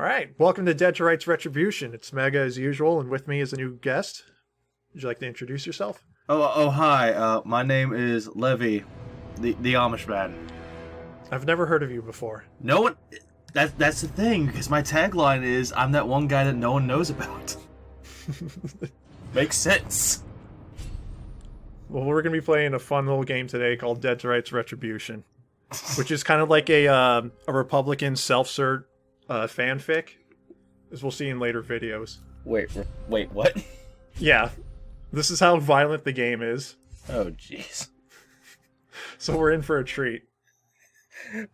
All right, welcome to Dead to Rights Retribution. It's Mega as usual, and with me is a new guest. Would you like to introduce yourself? Hi. My name is Levy, the Amishman. I've never heard of you before. No one. That's the thing, because my tagline is I'm that one guy that no one knows about. Makes sense. Well, we're going to be playing a fun little game today called Dead to Rights Retribution, which is kind of like a Republican self-cert fanfic, as we'll see in later videos. Wait, what? Yeah, this is how violent the game is. Oh, jeez. So we're in for a treat.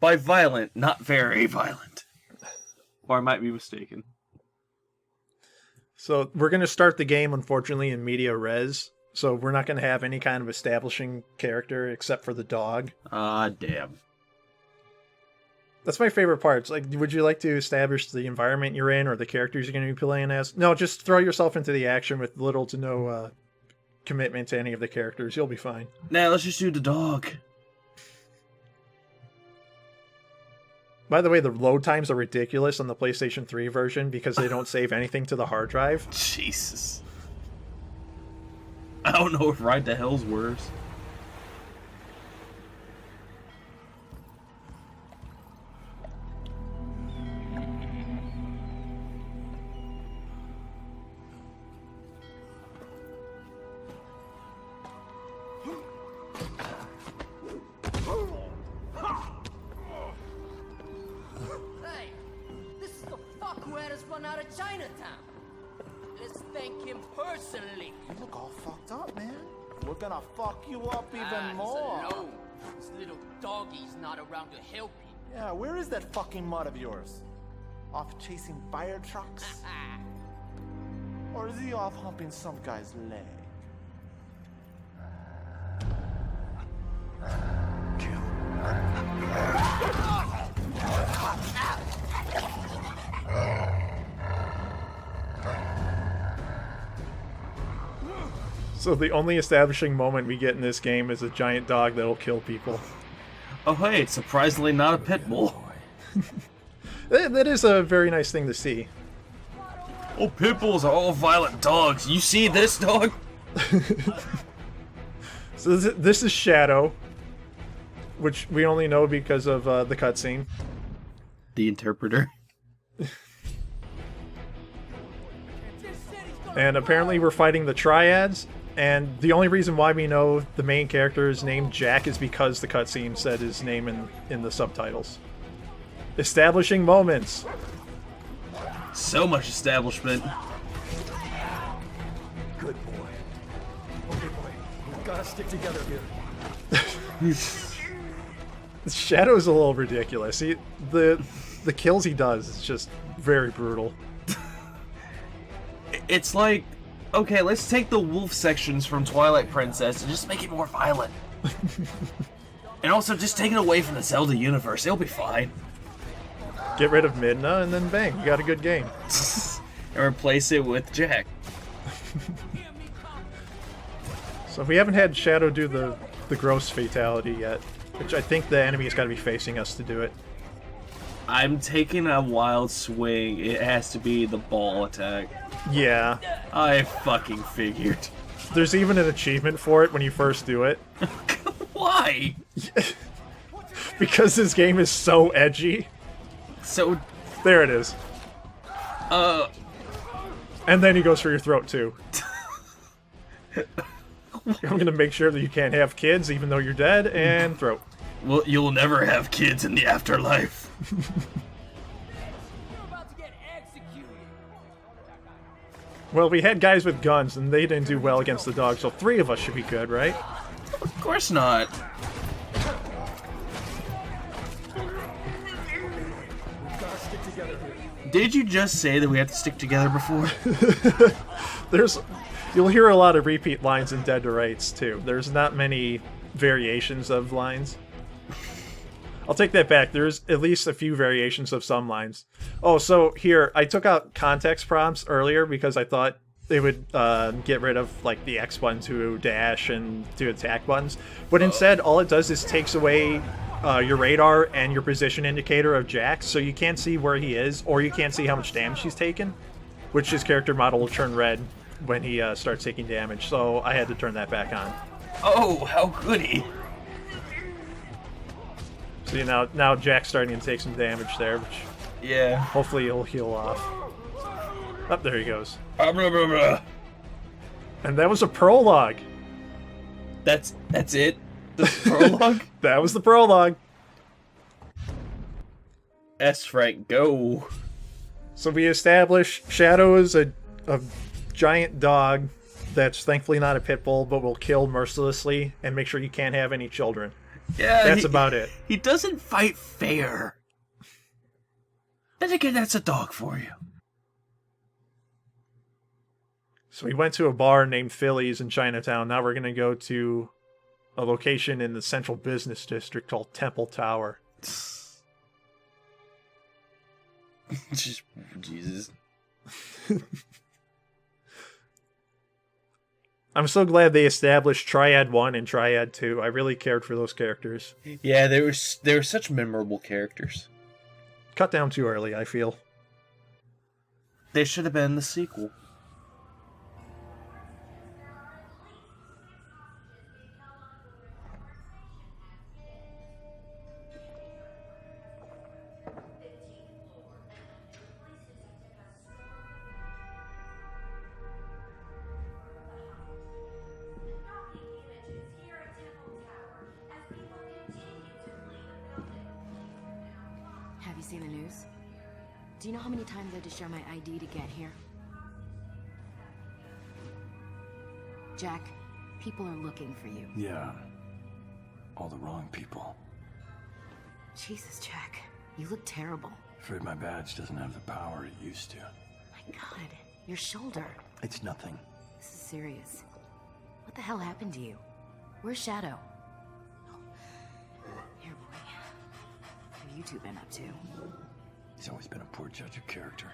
By violent, not very violent. Or I might be mistaken. So we're going to start the game, unfortunately, in media res. So we're not going to have any kind of establishing character except for the dog. Ah, damn. That's my favorite part. It's like, would you like to establish the environment you're in or the characters you're going to be playing as? No, just throw yourself into the action with little to no commitment to any of the characters. You'll be fine. Nah, let's just do the dog. By the way, the load times are ridiculous on the PlayStation 3 version because they don't save anything to the hard drive. Jesus. I don't know if Ride to Hell's worse. Hey, this is the fuck who had us run out of Chinatown. Let's thank him personally. You look all fucked up, man. We're gonna fuck you up even more. He's alone. This little doggie's not around to help him. Yeah, where is that fucking mud of yours? Off chasing fire trucks? Or is he off humping some guy's leg? So the only establishing moment we get in this game is a giant dog that'll kill people. Oh, hey, it's surprisingly not a pit bull. That is a very nice thing to see. Oh, pit bulls are all violent dogs. You see this dog? So this is Shadow, which we only know because of the cutscene. The interpreter. And apparently we're fighting the Triads, and the only reason why we know the main character is named Jack is because the cutscene said his name in the subtitles. Establishing moments. So much establishment. Good boy. Okay, boy. We've got to stick together here. Shadow's a little ridiculous. The kills he does is just very brutal. It's like, okay, let's take the wolf sections from Twilight Princess and just make it more violent. And also just take it away from the Zelda universe. It'll be fine. Get rid of Midna, and then bang, you got a good game. And replace it with Jack. So we haven't had Shadow do the gross fatality yet, which I think the enemy's got to be facing us to do it. I'm taking a wild swing. It has to be the ball attack. Yeah. I fucking figured. There's even an achievement for it when you first do it. Why? Because this game is so edgy. So, There it is. And then he goes for your throat, too. I'm gonna make sure that you can't have kids even though you're dead, and throat. well, you'll never have kids in the afterlife. You're about to get executed. Well, we had guys with guns, and they didn't do well against the dog, so 3 of us should be good, right? Of course not. We've got to stick together here. Did you just say that we have to stick together before? You'll hear a lot of repeat lines in Dead to Rights, too. There's not many variations of lines. I'll take that back. There's at least a few variations of some lines. Oh, so here, I took out context prompts earlier because I thought they would get rid of like the X button to dash and to attack buttons, but instead all it does is takes away your radar and your position indicator of Jax, so you can't see where he is, or you can't see how much damage he's taken, which his character model will turn red when he starts taking damage, so I had to turn that back on. Oh, how goody. See, now Jack's starting to take some damage there, which Yeah. hopefully he'll heal off. Oh, there he goes. Blah, blah, blah. And that was a prologue. That's it? The prologue? That was the prologue. S. Frank, go. So we established Shadow is a giant dog that's thankfully not a pit bull, but will kill mercilessly and make sure you can't have any children. Yeah, That's about it. He doesn't fight fair. Then again, that's a dog for you. So we went to a bar named Phillies in Chinatown. Now we're going to go to a location in the central business district called Temple Tower. Jesus. I'm so glad they established Triad 1 and Triad 2. I really cared for those characters. Yeah, they were such memorable characters. Cut down too early, I feel. They should have been the sequel. Have you seen the news? Do you know how many times I had to show my ID to get here? Jack, people are looking for you. Yeah. All the wrong people. Jesus, Jack, you look terrible. Afraid my badge doesn't have the power it used to. My God, your shoulder. It's nothing. This is serious. What the hell happened to you? Where's Shadow? Here, boy. What have you two been up to? He's always been a poor judge of character.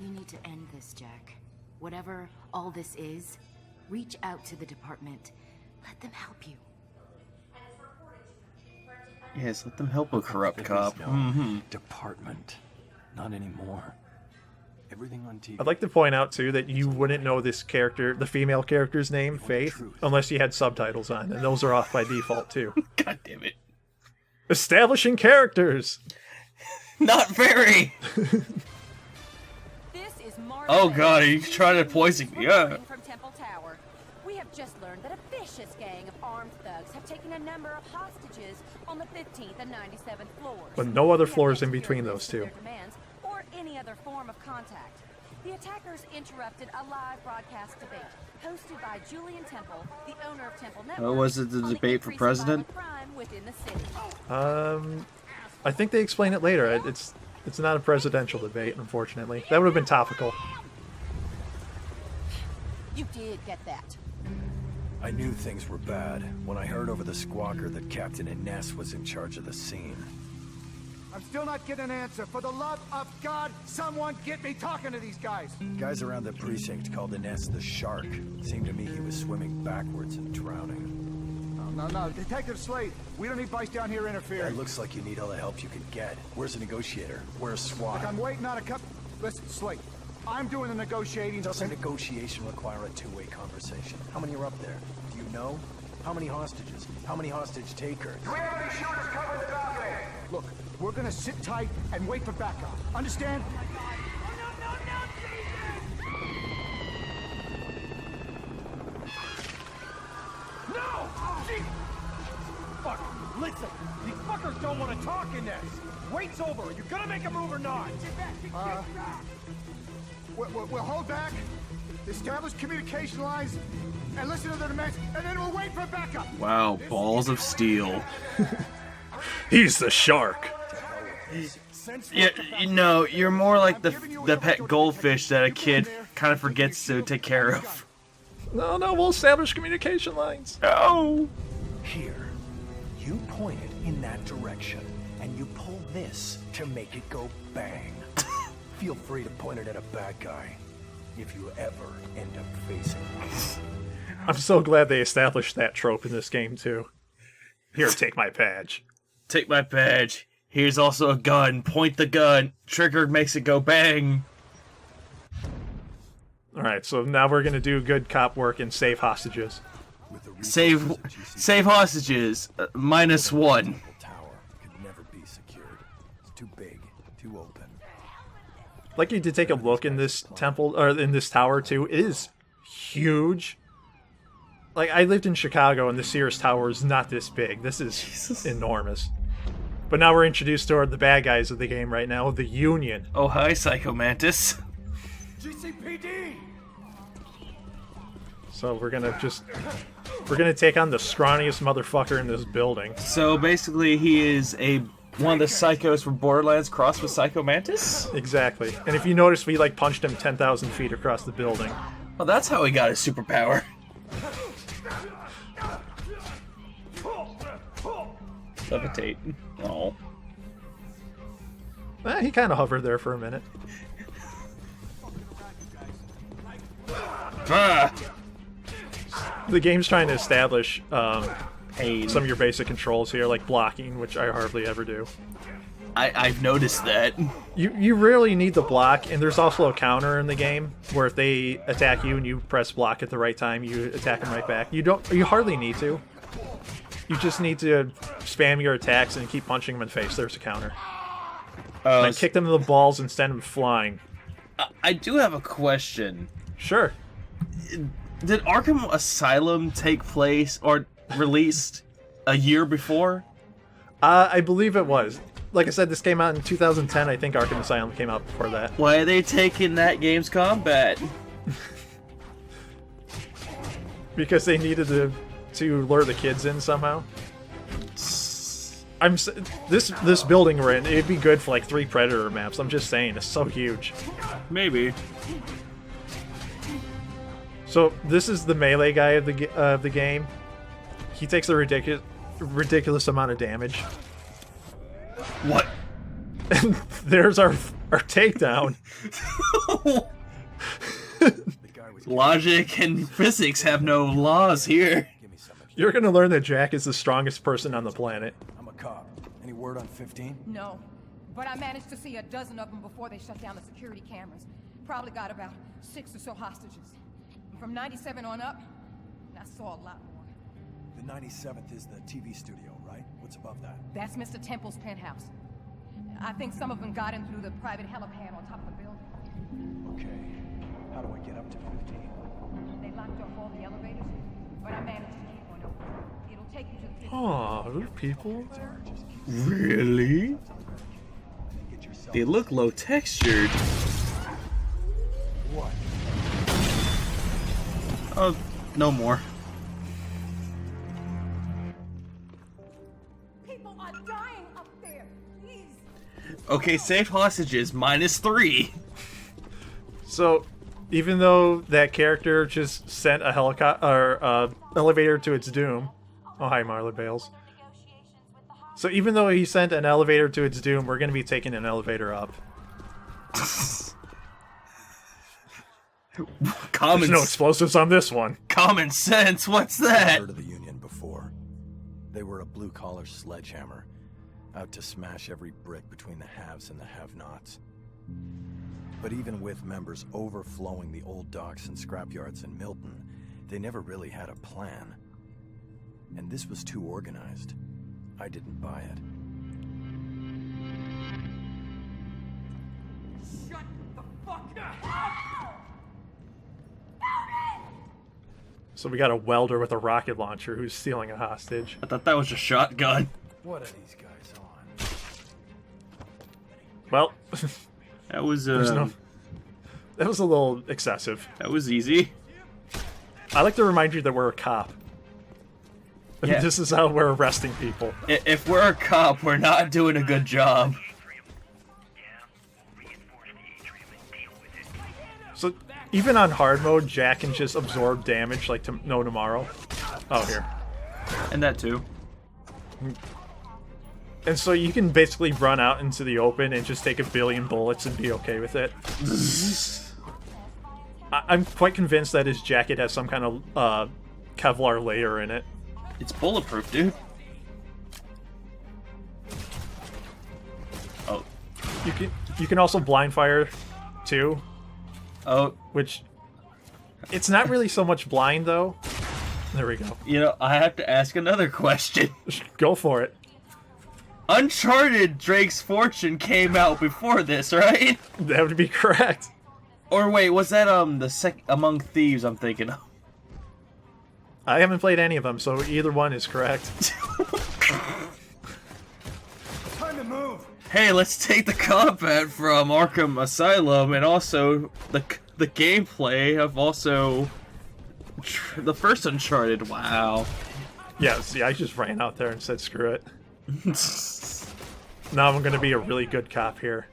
You need to end this, Jack. Whatever all this is, reach out to the department. Let them help you. Yes, let them help a corrupt There cop. is no department. Not anymore. Everything on TV. I'd like to point out, too, that you wouldn't know this character, the female character's name, Faith, unless you had subtitles on, and those are off by default, too. God damn it. Establishing characters! Not very! This is Oh God, are you trying to poison me? Yeah. From Temple Tower. We have just learned that a vicious gang of armed thugs have taken a number of hostages on the 15th and 97th floors. But no other We have floors yet in to between hear those their two. demands or any other form of contact. The attackers interrupted a live broadcast debate hosted by Julian Temple, the owner of Temple Network. was it the on debate for increasing president? violent crime within the city. I think they explain it later. It's not a presidential debate, unfortunately. That would have been topical. You did get that. I knew things were bad when I heard over the squawker that Captain Ines was in charge of the scene. I'm still not getting an answer. For the love of God, someone get me talking to these guys. Guys around the precinct called Ines the Shark. Seemed to me he was swimming backwards and drowning. No. Detective Slate, we don't need Vice down here interfering. It looks like you need all the help you can get. Where's the negotiator? Where's SWAT? Look, I'm waiting on a cup. Listen, Slate, I'm doing the negotiating. Doesn't negotiation require a two-way conversation? How many are up there? Do you know? How many hostages? How many hostage takers? Do we have any shooters covering the balcony? Look, we're gonna sit tight and wait for backup. Understand? No! Fuck! Listen! These fuckers don't want to talk in this! Wait's over! Are you gonna make a move or not? We'll hold back, establish communication lines, and listen to their demands, and then we'll wait for backup. Wow, balls of steel. He's the shark! Yeah, no, you're more like the pet goldfish that a kid kind of forgets to take care of. No, we'll establish communication lines. No! Here. You point it in that direction, and you pull this to make it go bang. feel free to point it at a bad guy if you ever end up facing me. I'm so glad they established that trope in this game, too. Here, take my badge. Take my badge. Here's also a gun. Point the gun. Trigger makes it go bang. Alright, so now we're gonna do good cop work and save hostages. Save hostages. -1. Tower could never be secured. It's too big, too open. I'd like you to take a look in this temple, or in this tower, too. It is huge. Like, I lived in Chicago, and the Sears Tower is not this big. This is enormous. But now we're introduced to the bad guys of the game right now, the Union. Oh, hi, Psycho Mantis. GCPD! So we're gonna take on the scrawniest motherfucker in this building. So basically, he is one of the psychos from Borderlands crossed with Psycho Mantis? Exactly. And if you notice, we, like, punched him 10,000 feet across the building. Well, that's how he got his superpower. Levitate. Oh. He kind of hovered there for a minute. Ah! The game's trying to establish Pain. some of your basic controls here, like blocking, which I hardly ever do. I've noticed that. You rarely need the block, and there's also a counter in the game where if they attack you and you press block at the right time, you attack them right back. You hardly need to. You just need to spam your attacks and keep punching them in the face. There's a counter. And then kick them in the balls and send them flying. I do have a question. Sure. Did Arkham Asylum take place or released a year before? I believe it was. Like I said, this came out in 2010. I think Arkham Asylum came out before that. Why are they taking that game's combat? Because they needed to lure the kids in somehow. This building we're in, it'd be good for like 3 Predator maps. I'm just saying, it's so huge. Maybe. So this is the melee guy of the game. He takes a ridiculous amount of damage. What? And there's our takedown. Logic and physics have no laws here. You're gonna learn that Jack is the strongest person on the planet. I'm a cop. Any word on 15? No, but I managed to see a dozen of them before they shut down the security cameras. Probably got about 6 or so hostages. And from 97 on up, I saw a lot more. The 97th is the TV studio, right? What's above that? That's Mr. Temple's penthouse. I think some of them got in through the private helipad on top of the building. Okay. How do I get up to 15? They locked off all the elevators, but I managed to keep one open. It'll take you to the 15th. Aw, there are people there? Really? They look low textured. What? Oh, no more. People are dying up there. Please. Okay, save hostages, -3. So, even though that character just sent a elevator to its doom. Oh, hi, Marla Bales. So even though he sent an elevator to its doom, we're going to be taking an elevator up. There's no explosives on this one. Common sense, what's that? Heard of the Union before. They were a blue-collar sledgehammer, out to smash every brick between the haves and the have-nots. But even with members overflowing the old docks and scrapyards in Milton, they never really had a plan. And this was too organized. I didn't buy it. Shut the fuck up! So we got a welder with a rocket launcher who's stealing a hostage. I thought that was a shotgun. What are these guys on? Well, That was that was a little excessive. that was easy. I like to remind you that we're a cop. And Yeah. this is how we're arresting people. If we're a cop, we're not doing a good job. So even on hard mode, Jack can just absorb damage like no tomorrow. Oh, here. And that too. And so you can basically run out into the open and just take a billion bullets and be okay with it. I'm quite convinced that his jacket has some kind of Kevlar layer in it. It's bulletproof, dude. Oh. You can also blind fire too. Oh. Which it's not really so much blind though. There we go. You know, I have to ask another question. Go for it. Uncharted Drake's Fortune came out before this, right? That would be correct. Or wait, was that the Among Thieves I'm thinking of? I haven't played any of them, so either one is correct. Time to move. Hey, let's take the combat from Arkham Asylum and also the gameplay of also the first Uncharted. Wow. Yeah, see, I just ran out there and said screw it. Now I'm going to be a really good cop here.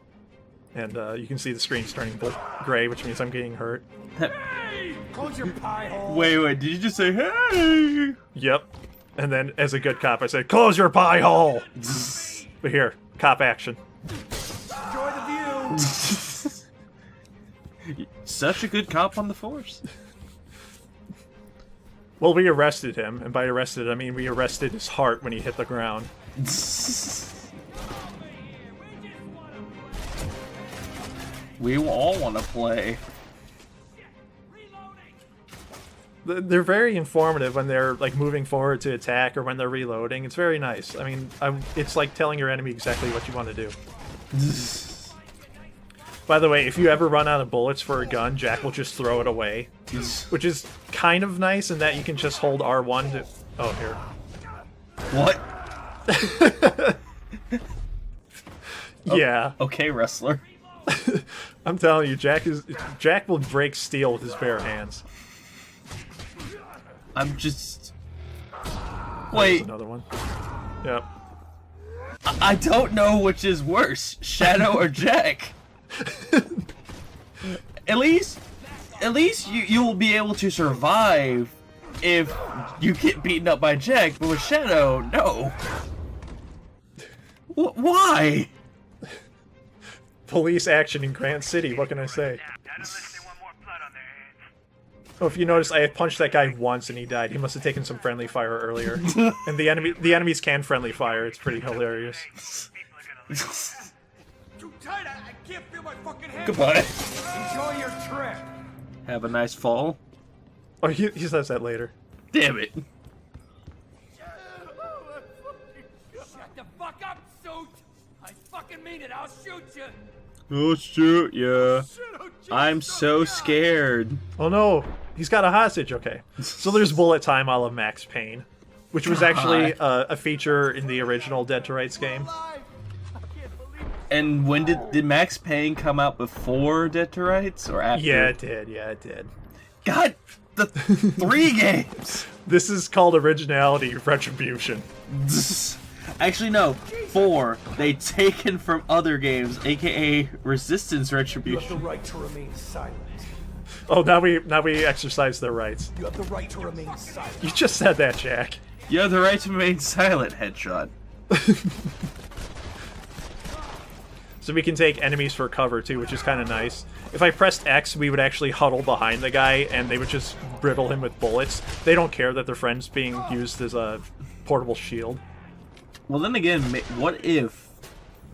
And you can see the screen's turning gray, which means I'm getting hurt. Close your pie hole. Wait, did you just say, hey? Yep. And then, as a good cop, I said, close your pie hole! But here, cop action. Enjoy the view. Such a good cop on the force. Well, we arrested him, and by arrested, I mean we arrested his heart when he hit the ground. We all want to play. They're very informative when they're like moving forward to attack or when they're reloading. It's very nice. I mean, it's like telling your enemy exactly what you want to do. By the way, if you ever run out of bullets for a gun, Jack will just throw it away. Which is kind of nice in that you can just hold R1 to... Oh, here. What? Yeah. Okay, wrestler. I'm telling you, Jack will break steel with his bare hands. I'm just... There's Wait, another one. Yep. I don't know which is worse, Shadow or Jack. At least you will be able to survive if you get beaten up by Jack, but with Shadow, no. Why? Police action in Grant City, what can I say? Oh, if you notice, I had punched that guy once and he died. He must have taken some friendly fire earlier. And the enemies can friendly fire. It's pretty hilarious. Too tight. I can't feel my fucking hand. Goodbye. Enjoy your trip. Have a nice fall. Oh, he says that later. Damn it. Shut the fuck up, suit. I fucking mean it. I'll shoot you. Oh shoot, yeah. I'm so scared. Oh no, he's got a hostage. Okay, so there's bullet time a la Max Payne, which was actually a feature in the original Dead to Rights game. And when did Max Payne come out, before Dead to Rights or after? Yeah, it did. Yeah, it did. God, the 3 games. This is called originality, Retribution. Actually, no, 4. They taken from other games, aka Resistance Retribution. You have the right to remain silent. Oh, now we exercise their rights. You have the right to remain silent. You just said that, Jack. You have the right to remain silent, headshot. So we can take enemies for cover too, which is kind of nice. If I pressed X, we would actually huddle behind the guy, and they would just brittle him with bullets. They don't care that their friend's being used as a portable shield. Well, then again, what if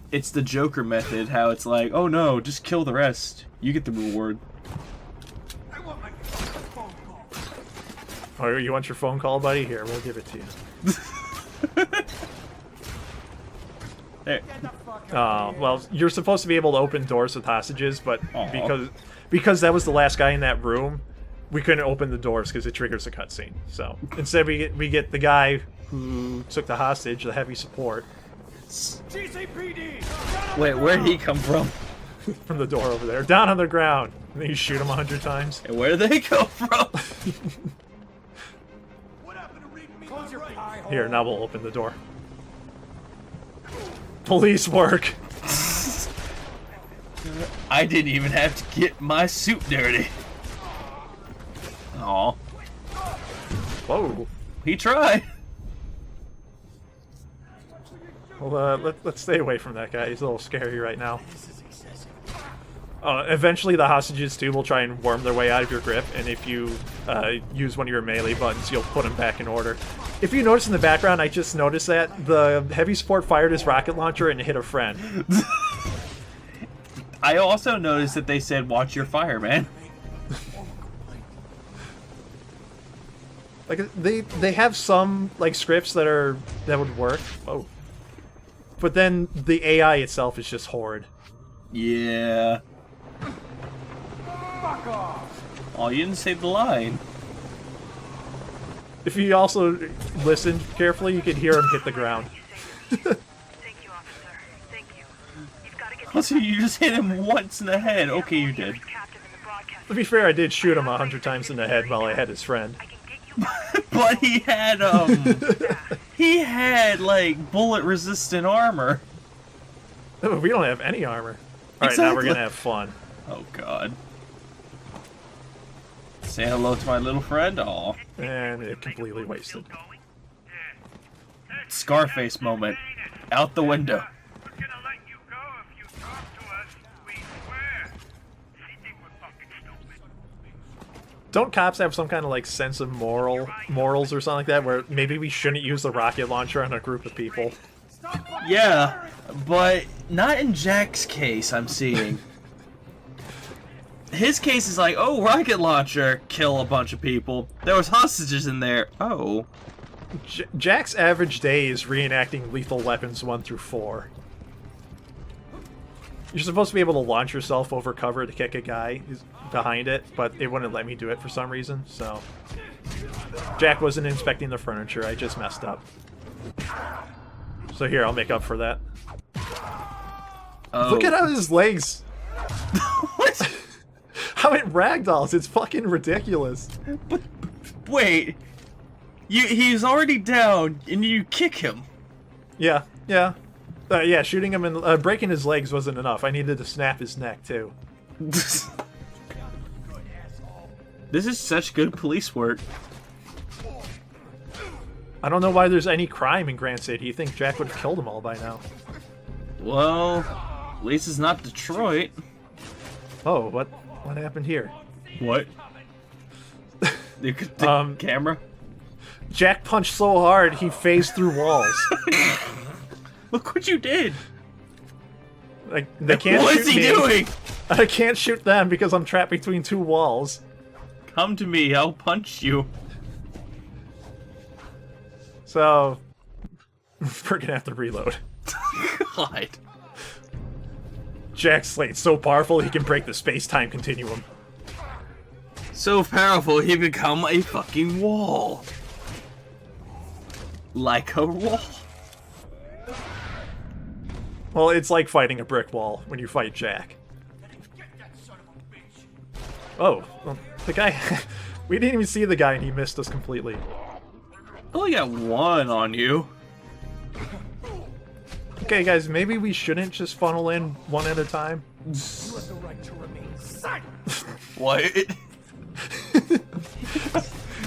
it's the Joker method, how it's like, oh no, just kill the rest. You get the reward. I want my phone call. Oh, you want your phone call, buddy? Here, we'll give it to you. There. Well, you're supposed to be able to open doors with hostages, but Aw. because that was the last guy in that room, we couldn't open the doors because it triggers a cutscene. So instead, we get the guy who took the hostage, the heavy support, GCPD. Wait, where'd he come from? from the door over there, down on the ground. And then you shoot him 100 times. And where did they come from? What happened to reading me? Close your pie hole. Here, now we'll open the door. Police work. I didn't even have to get my suit dirty. Aw. Whoa. He tried. Well, let's stay away from that guy. He's a little scary right now. Eventually the hostages, too, will try and worm their way out of your grip, and if you use one of your melee buttons, you'll put them back in order. If you notice in the background, I just noticed that the heavy support fired his rocket launcher and hit a friend. I also noticed that they said, watch your fire, man. Like, they have some, like, scripts that would work. Oh. But then the AI itself is just horrid. Yeah. Fuck off! Oh, you didn't say the line. If you also listen carefully, you can hear him hit the ground. Thank you, officer. Thank you. You've got to get Also, you just hit him once in the head. Okay, you did. To be fair, I did shoot him 100 times in the head while I had his friend. But he had, he had, like, bullet-resistant armor. We don't have any armor. Alright, now we're gonna have fun. Oh, God. Say hello to my little friend? Aw. And it completely wasted. Scarface moment. Out the window. Don't cops have some kind of like sense of morals or something like that, where maybe we shouldn't use the rocket launcher on a group of people? Yeah, but not in Jack's case, I'm seeing. His case is like, oh, rocket launcher, kill a bunch of people. There was hostages in there. Oh. Jack's average day is reenacting Lethal Weapons 1 through 4. You're supposed to be able to launch yourself over cover to kick a guy who's behind it, but it wouldn't let me do it for some reason, so... Jack wasn't inspecting the furniture, I just messed up. So here, I'll make up for that. Oh. Look at how his legs... What? How it ragdolls, it's fucking ridiculous. But, wait. He's already down, and you kick him. Yeah, yeah. Yeah, shooting him and breaking his legs wasn't enough. I needed to snap his neck, too. This is such good police work. I don't know why there's any crime in Grant City. You think Jack would have killed them all by now? Well, at least it's not Detroit. Oh, what happened here? What? The camera? Jack punched so hard, he phased through walls. Look what you did! Like, they can't shoot me. What's he doing? I can't shoot them because I'm trapped between two walls. Come to me, I'll punch you. So, we're gonna have to reload. God. Jack Slate's so powerful he can break the space-time continuum. So powerful he become a fucking wall. Like a wall. Well, it's like fighting a brick wall when you fight Jack. Oh, well, the guy... we didn't even see the guy and he missed us completely. I only got one on you. Okay, guys, maybe we shouldn't just funnel in one at a time. You have the right to remain silent. What?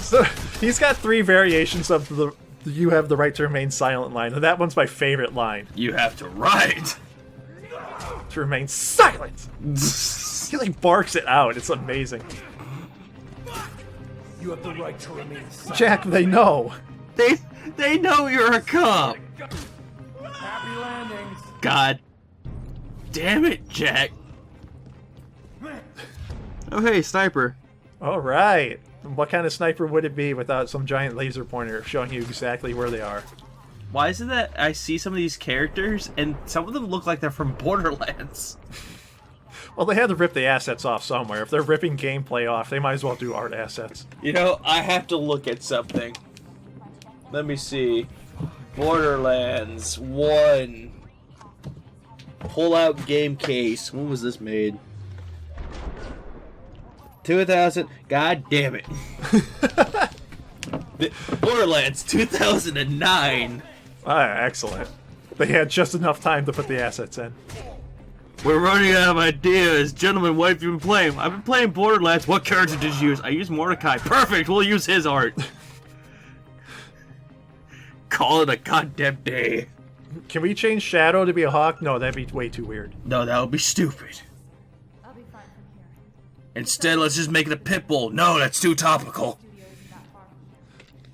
So, he's got 3 variations of the "you have the right to remain silent" line, and that one's my favorite line. You have to write. To remain silent! He like barks it out, it's amazing. You have the right to remain silent. Jack, they know. They know you're a cop. Happy landings. God damn it, Jack. Oh hey, sniper. Alright. What kind of sniper would it be without some giant laser pointer showing you exactly where they are? Why is it that I see some of these characters and some of them look like they're from Borderlands? Well, they had to rip the assets off somewhere. If they're ripping gameplay off, they might as well do art assets. You know, I have to look at something. Let me see. Borderlands 1. Pull out game case. When was this made? 2000. God damn it. Borderlands 2009. Ah, excellent. They had just enough time to put the assets in. We're running out of ideas. Gentlemen, what have you been playing? I've been playing Borderlands. What character did you use? I used Mordecai. Perfect, we'll use his art. Call it a goddamn day. Can we change Shadow to be a hawk? No, that'd be way too weird. No, that would be stupid. I'll be fine from here. Instead, let's just make it a pit bull. No, that's too topical.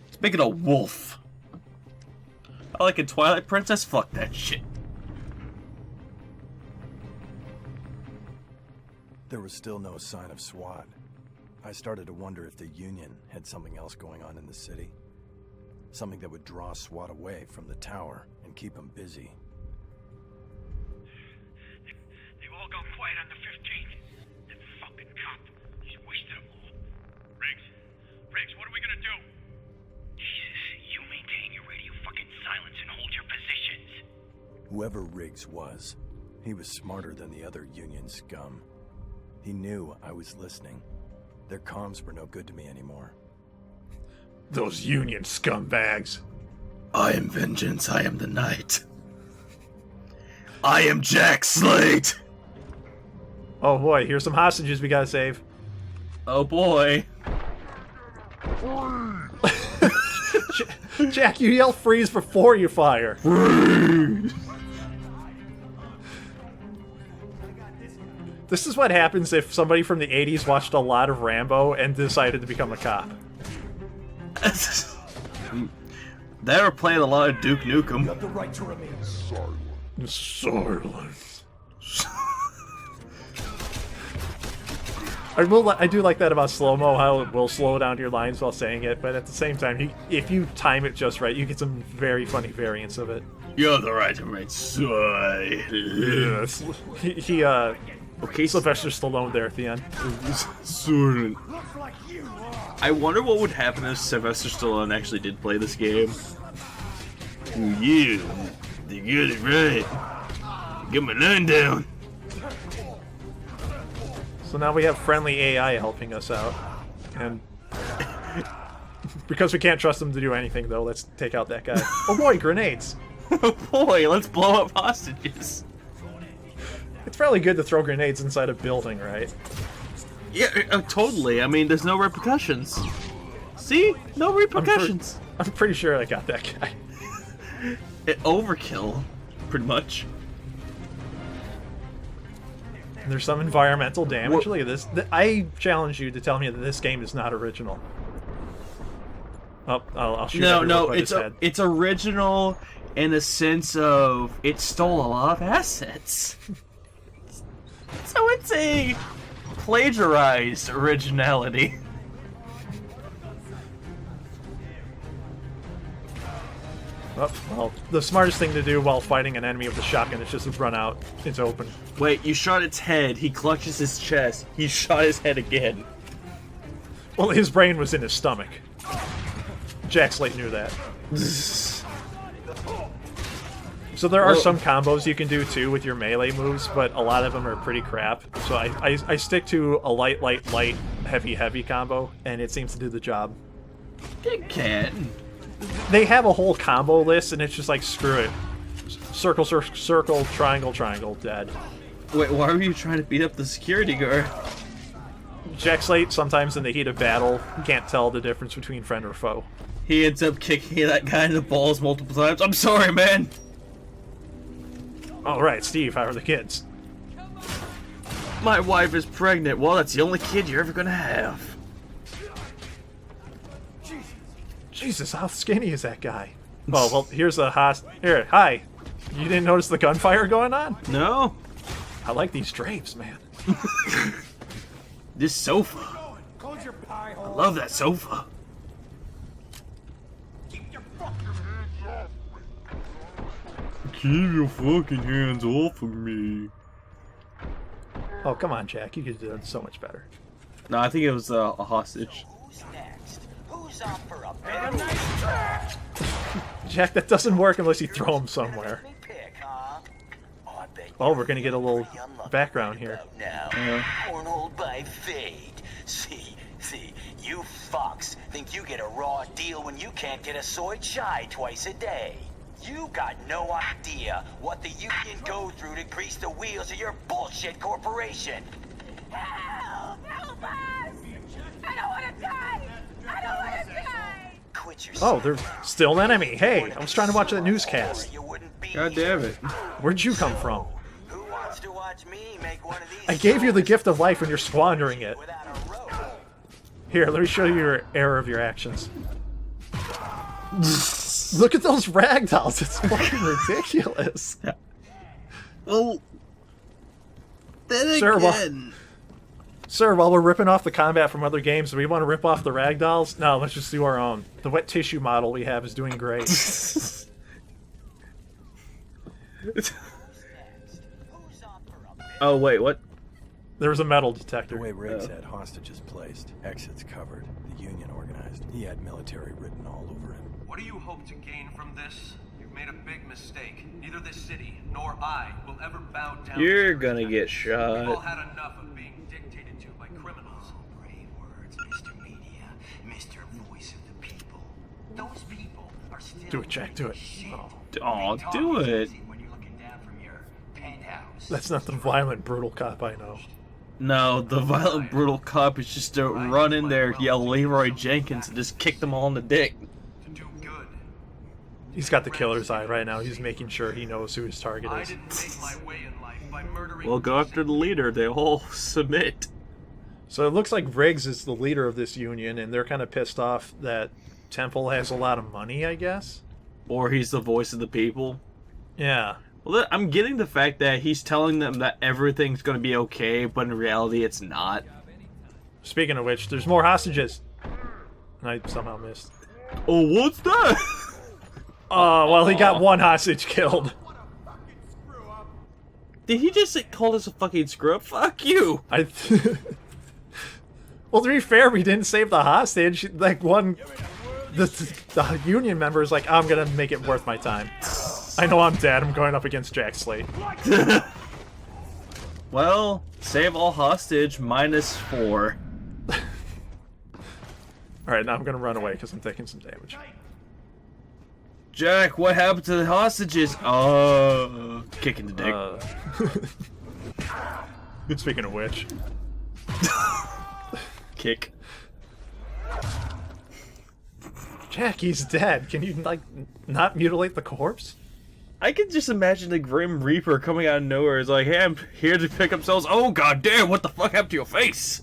Let's make it a wolf. I like a Twilight Princess. Fuck that shit. There was still no sign of SWAT. I started to wonder if the Union had something else going on in the city. Something that would draw SWAT away from the tower and keep them busy. They all got quiet on the 15th. That fucking cop. He's wasted them all. Riggs, what are we gonna do? Jesus, you maintain your radio fucking silence and hold your positions. Whoever Riggs was, he was smarter than the other Union scum. He knew I was listening. Their comms were no good to me anymore. Those Union scumbags. I am vengeance. I am the night. I am Jack Slate. Oh boy, here's some hostages we gotta save. Oh boy. Jack, you yell freeze before you fire. Freeze. This is what happens if somebody from the 80s watched a lot of Rambo and decided to become a cop. They were playing a lot of Duke Nukem. You have the right to remain silent. Silence. I do like that about slow-mo, how it will slow down your lines while saying it, but at the same time, if you time it just right, you get some very funny variants of it. You have the right to remain silent. Yes. Okay, Sylvester Stallone there at the end. Silent. I wonder what would happen if Sylvester Stallone actually did play this game. Ooh, yeah, they get it right. Get my line down. So now we have friendly AI helping us out. And because we can't trust them to do anything, though, let's take out that guy. Oh boy, grenades! Oh boy, let's blow up hostages. It's probably good to throw grenades inside a building, right? Yeah, totally. I mean, there's no repercussions. See? No repercussions. I'm pretty sure I got that guy. Overkill, pretty much. And there's some environmental damage. What? Look at this. I challenge you to tell me that this game is not original. Oh, I'll shoot No, his head. it's original in the sense of it stole a lot of assets. So it's a plagiarized originality. Oh, well, the smartest thing to do while fighting an enemy with a shotgun is just to run out. It's open. Wait, you shot its head, he clutches his chest, he shot his head again. Well, his brain was in his stomach. Jack Slate knew that. So there are some combos you can do too with your melee moves, but a lot of them are pretty crap. So I stick to a light, heavy combo, and it seems to do the job. It can. They have a whole combo list, and it's just like, screw it. Circle, circle, triangle, dead. Wait, why were you trying to beat up the security guard? Jack Slate, sometimes in the heat of battle, can't tell the difference between friend or foe. He ends up kicking that guy in the balls multiple times. I'm sorry, man. Alright, Steve, how are the kids? My wife is pregnant. Well, that's the only kid you're ever gonna have. Jesus, how skinny is that guy? Oh, well, here's a Here, hi. You didn't notice the gunfire going on? No. I like these drapes, man. This sofa. I love that sofa. Keep your fucking hands off of me. Oh, come on, Jack. You could do it so much better. No, I think it was a hostage. Who's next? Who's up for a bit of nice trash? Jack, that doesn't work unless you throw him somewhere. Pick, huh? Oh, I bet Oh, we're gonna get a little background here. now. Cornholed by fate. See, you fucks think you get a raw deal when you can't get a soy chai twice a day. You got no idea what the union go through to grease the wheels of your bullshit corporation. Help! Help us! I don't want to die! I don't want to die! Quit your Oh, they're still an enemy. Hey, I was trying to watch that newscast. You wouldn't be God damn it. Where'd you come from? Who wants to watch me make one of these? I gave you the gift of life and you're squandering it. Without a rope. Here, let me show you your error of your actions. Look at those ragdolls. It's fucking ridiculous. Well, then Sir, again... Sir, while we're ripping off the combat from other games, do we want to rip off the ragdolls? No, let's just do our own. The wet tissue model we have is doing great. Oh, wait, what? There was a metal detector. The way Riggs had hostages placed, exits covered, the Union organized. He had military written all over him. What do you hope to gain from this? You've made a big mistake. Neither this city nor I will ever bow down. You're gonna get shot. We've all had enough of being dictated to by criminals. Brave words, Mr. Media, Mr. Voice of the People. Those people are still Do it, Jack, do it. Oh, do it. when you're looking down from your penthouse. That's not the violent, brutal cop I know. No, the violent, brutal cop is just to run in there, yell Leroy Jenkins, and just kick them all in the dick. To do good. He's got the killer's eye right now. He's making sure he knows who his target I is. didn't make my way in life by murdering. We'll go after the leader. They all submit. So it looks like Riggs is the leader of this union, and they're kind of pissed off that Temple has a lot of money, I guess? Or he's the voice of the people. Yeah. Well, I'm getting the fact that he's telling them that everything's going to be okay, but in reality it's not. Speaking of which, there's more hostages. And I somehow missed. Oh, what's that? Oh, well, he got one hostage killed. Did he just call us a fucking screw up? Fuck you! Well, to be fair, we didn't save the hostage. Like, the Union member is like, I'm gonna make it worth my time. I know I'm dead. I'm going up against Jack Slate. Well, save all hostage, -4. Alright, now I'm gonna run away because I'm taking some damage. Jack, what happened to the hostages? Kicking the dick. Speaking of which. Kick. Jack, he's dead. Can you, like, not mutilate the corpse? I can just imagine the Grim Reaper coming out of nowhere. It's like, hey, I'm here to pick up souls. Oh, goddamn, what the fuck happened to your face?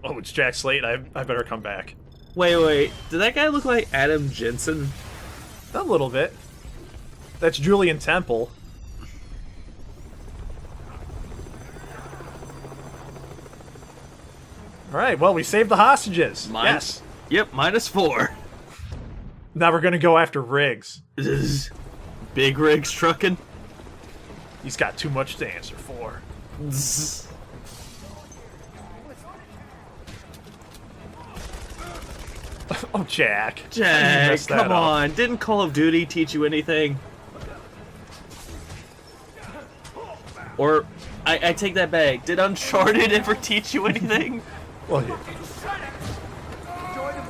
Oh, it's Jack Slate. I better come back. Wait. Did that guy look like Adam Jensen? A little bit. That's Julian Temple. Alright, well, we saved the hostages. Yes. Yep, -4. Now we're gonna go after Riggs. Big Riggs trucking. He's got too much to answer for. Oh, Jack. Jack, come on. Didn't Call of Duty teach you anything? Or, I take that back. Did Uncharted ever teach you anything? Well, yeah. Enjoy the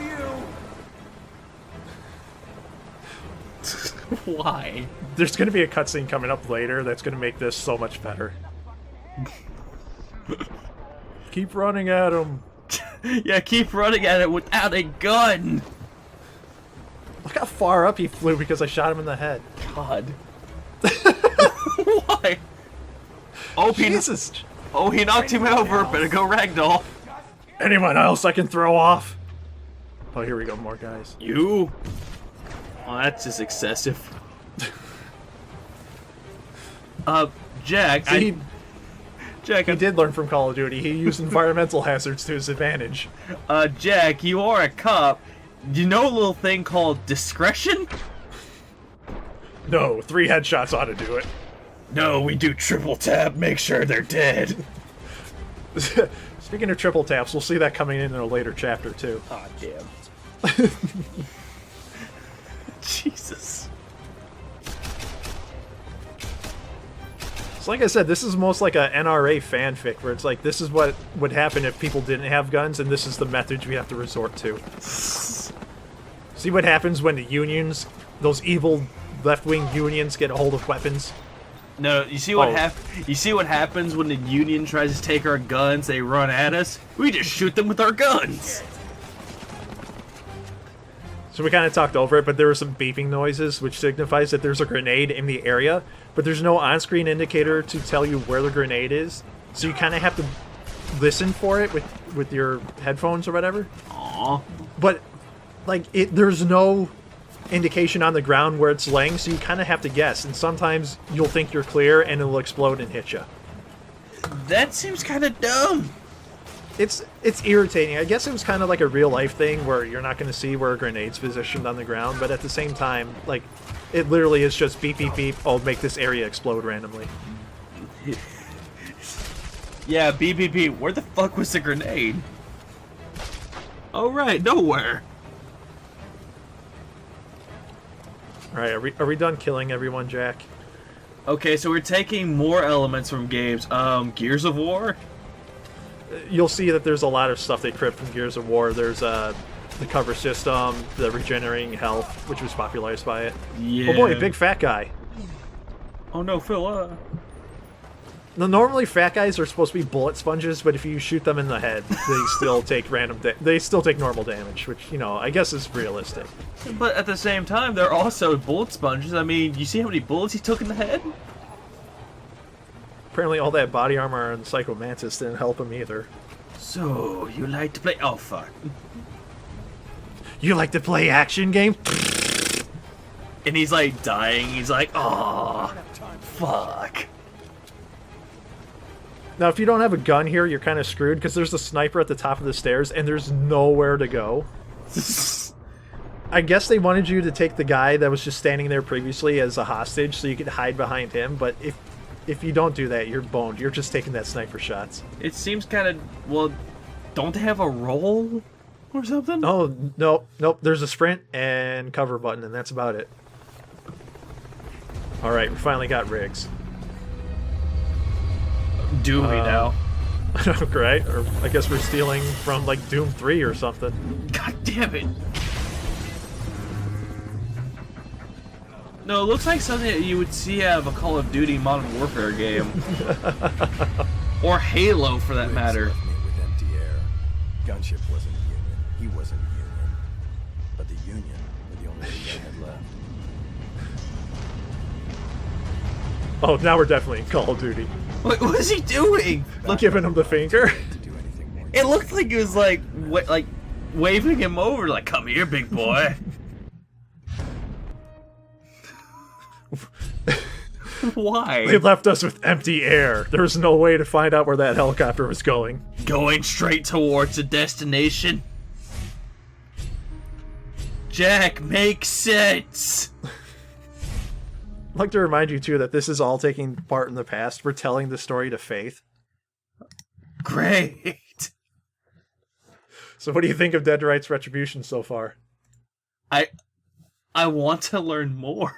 view. Why? There's going to be a cutscene coming up later that's going to make this so much better. Keep running at him. Yeah, keep running at it without a gun. Look how far up he flew because I shot him in the head. God. Why? Oh, Jesus. He knocked him over. Better go ragdoll. Anyone else I can throw off? Oh, here we go. More guys. You? Oh, that's just excessive. Jack, See, Jack, he did learn from Call of Duty. He used environmental hazards to his advantage. Jack, you are a cop. You know a little thing called discretion? No, 3 headshots ought to do it. No, we do triple tap, make sure they're dead. Speaking of triple taps, we'll see that coming in a later chapter, too. Aw, damn. Jesus. So like I said, this is most like a NRA fanfic, where it's like, this is what would happen if people didn't have guns, and this is the methods we have to resort to. See what happens when the unions, those evil left-wing unions, get a hold of weapons? No, you see what you see what happens when the Union tries to take our guns, they run at us? We just shoot them with our guns! So we kind of talked over it, but there were some beeping noises, which signifies that there's a grenade in the area, but there's no on-screen indicator to tell you where the grenade is. So you kind of have to listen for it with your headphones or whatever. Aww. But, like, there's no indication on the ground where it's laying, so you kind of have to guess. And sometimes you'll think you're clear, and it'll explode and hit you. That seems kind of dumb. It's irritating. I guess it was kind of like a real-life thing where you're not going to see where a grenade's positioned on the ground, but at the same time, like, it literally is just beep, beep, beep, oh, make this area explode randomly. Yeah, beep, beep, beep. Where the fuck was the grenade? Oh, right, nowhere. Alright, are we done killing everyone, Jack? Okay, so we're taking more elements from games. Gears of War? You'll see that there's a lot of stuff they cribbed from Gears of War. There's the cover system, the regenerating health, which was popularized by it. Yeah. Oh boy, big fat guy. Oh no, Phil, Now, normally fat guys are supposed to be bullet sponges, but if you shoot them in the head, they still take they still take normal damage, which, you know, I guess is realistic. But at the same time, they're also bullet sponges. I mean, you see how many bullets he took in the head? Apparently all that body armor on Psycho Mantis didn't help him either. So, you like to play... Oh, fuck. You like to play action game? And he's like dying. He's like, oh, fuck. Now, if you don't have a gun here, you're kind of screwed, because there's a sniper at the top of the stairs, and there's nowhere to go. I guess they wanted you to take the guy that was just standing there previously as a hostage, so you could hide behind him, but if you don't do that, you're boned. You're just taking that sniper shots. It seems kind of... Well, don't they have a roll or something? Oh, nope. There's a sprint and cover button, and that's about it. Alright, we finally got rigs. Do we now? Right? Or I guess we're stealing from, like, Doom 3 or something. God damn it. No, it looks like something that you would see out of a Call of Duty Modern Warfare game. Or Halo, for that matter. Left me with empty air. Gunship wasn't Union. He wasn't Union. But the Union were the only thing I had left. Oh, now we're definitely in Call of Duty. What is he doing? Look, giving him the finger. It looked like he was like waving him over, like, "Come here, big boy." Why? They left us with empty air. There was no way to find out where that helicopter was going. Going straight towards the destination. Jack, make sense. I'd like to remind you, too, that this is all taking part in the past. We're telling the story to Faith. Great. So what do you think of Dead to Rights Retribution so far? I want to learn more.